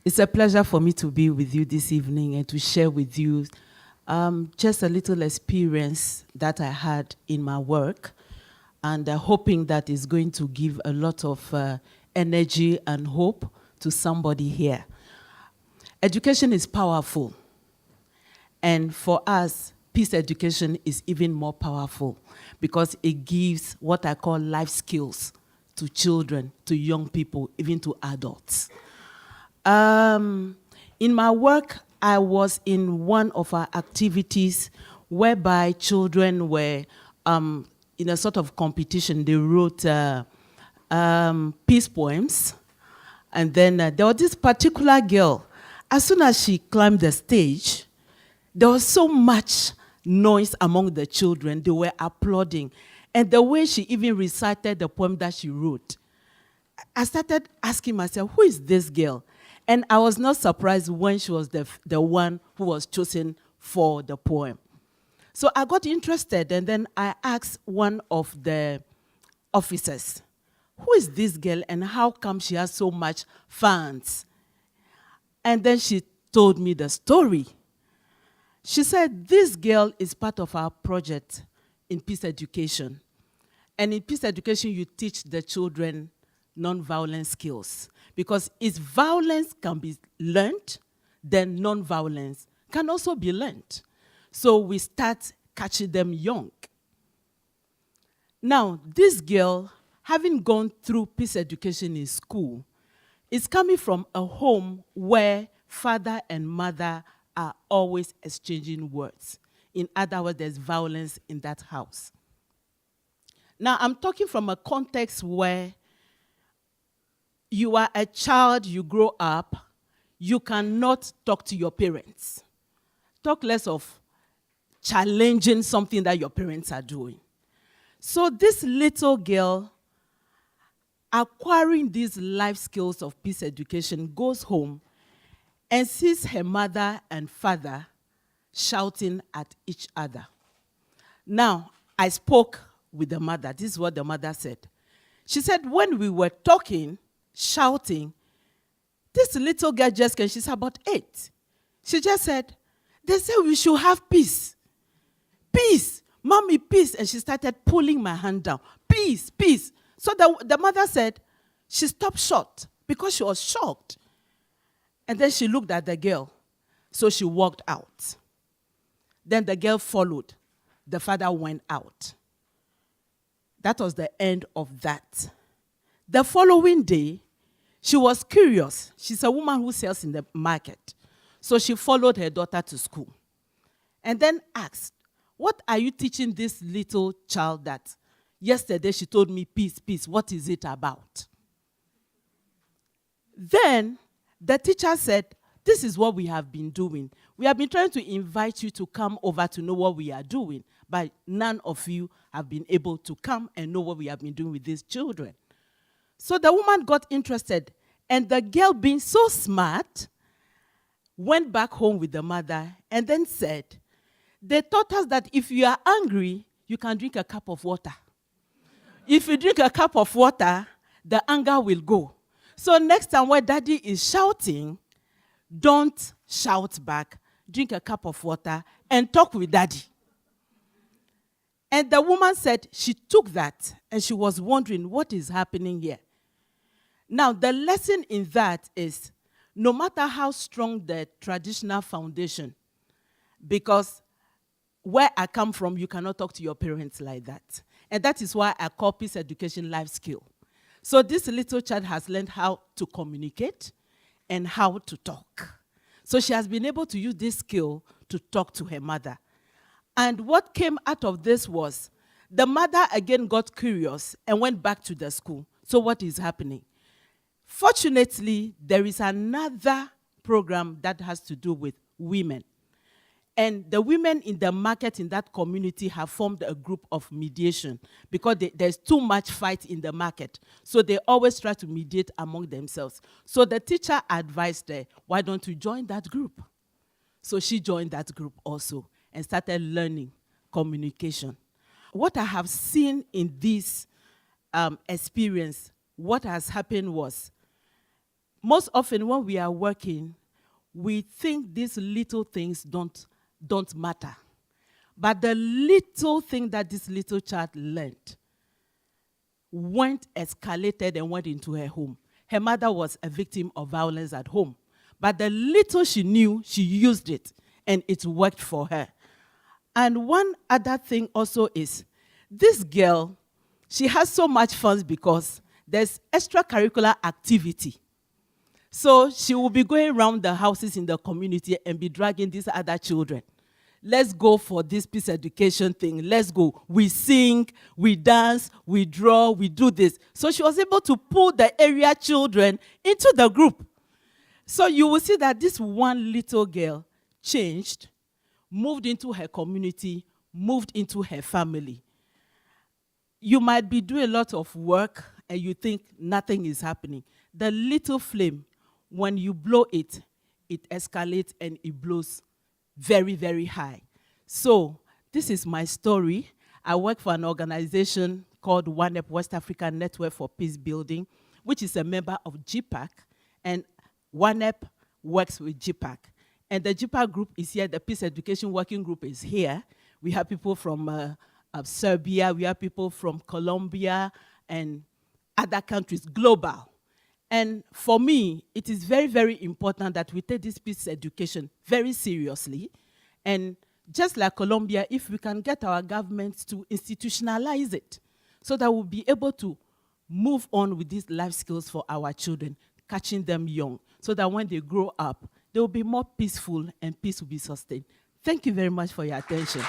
It's a pleasure for me to be with you this evening and to share with you just a little experience that I had in my work, and hoping that is going to give a lot of energy and hope to somebody here. Education is powerful, and for us, peace education is even more powerful because it gives what I call life skills to children, to young people, even to adults. In my work, I was in one of our activities whereby children were in a sort of competition. They wrote peace poems. And then there was this particular girl. As soon as she climbed the stage, there was so much noise among the children. They were applauding. And the way she even recited the poem that she wrote, I started asking myself, who is this girl? And I was not surprised when she was the one who was chosen for the poem. So I got interested, and then I asked one of the officers, who is this girl and how come she has so much fans? And then she told me the story. She said, this girl is part of our project in peace education. And in peace education, you teach the children non-violent skills. Because if violence can be learned, then non-violence can also be learned. So we start catching them young. Now, this girl, having gone through peace education in school, is coming from a home where father and mother are always exchanging words. In other words, there's violence in that house. Now, I'm talking from a context where you are a child, you grow up, you cannot talk to your parents. Talk less of challenging something that your parents are doing. So this little girl, acquiring these life skills of peace education, goes home and sees her mother and father shouting at each other. Now, I spoke with the mother. This is what the mother said. She said, when we were talking, shouting, this little girl just came, she's about 8. She just said, they say we should have peace. Peace, mommy, peace. And she started pulling my hand down. Peace, peace. So the mother said, she stopped short because she was shocked. And then she looked at the girl. So she walked out. Then the girl followed. The father went out. That was the end of that. The following day, she was curious. She's a woman who sells in the market. So she followed her daughter to school and then asked, what are you teaching this little child that yesterday she told me peace, peace, what is it about? Then the teacher said, this is what we have been doing. We have been trying to invite you to come over to know what we are doing, but none of you have been able to come and know what we have been doing with these children. So the woman got interested, and the girl, being so smart, went back home with the mother and then said, they taught us that if you are angry, you can drink a cup of water. If you drink a cup of water, the anger will go. So next time when daddy is shouting, don't shout back. Drink a cup of water and talk with daddy. And the woman said she took that and she was wondering what is happening here. Now, the lesson in that is no matter how strong the traditional foundation, because where I come from, you cannot talk to your parents like that. And that is why I call peace education life skill. So this little child has learned how to communicate and how to talk. So she has been able to use this skill to talk to her mother. And what came out of this was the mother again got curious and went back to the school. So what is happening? Fortunately, there is another program that has to do with women. And the women in the market in that community have formed a group of mediation because there's too much fight in the market. So they always try to mediate among themselves. So the teacher advised her, why don't you join that group? So she joined that group also and started learning communication. What I have seen in this experience, what has happened was most often when we are working, we think these little things don't matter. But the little thing that this little child learned escalated and went into her home. Her mother was a victim of violence at home. But the little she knew, she used it, and it worked for her. And one other thing also is, this girl, she has so much fun because there's extracurricular activity. So she will be going around the houses in the community and be dragging these other children. Let's go for this peace education thing. Let's go. We sing, we dance, we draw, we do this. So she was able to pull the area children into the group. So you will see that this one little girl changed, moved into her community, moved into her family. You might be doing a lot of work and you think nothing is happening. The little flame, when you blow it, it escalates and it blows very, very high. So this is my story. I work for an organization called WANEP, West African Network for Peacebuilding, which is a member of GPPAC, and WANEP works with GPPAC. And the GPPAC group is here, the Peace Education Working Group is here. We have people from Serbia, we have people from Colombia, and other countries, global. And for me, it is very, very important that we take this peace education very seriously. And just like Colombia, if we can get our governments to institutionalize it so that we'll be able to move on with these life skills for our children, catching them young, so that when they grow up, they will be more peaceful and peace will be sustained. Thank you very much for your attention.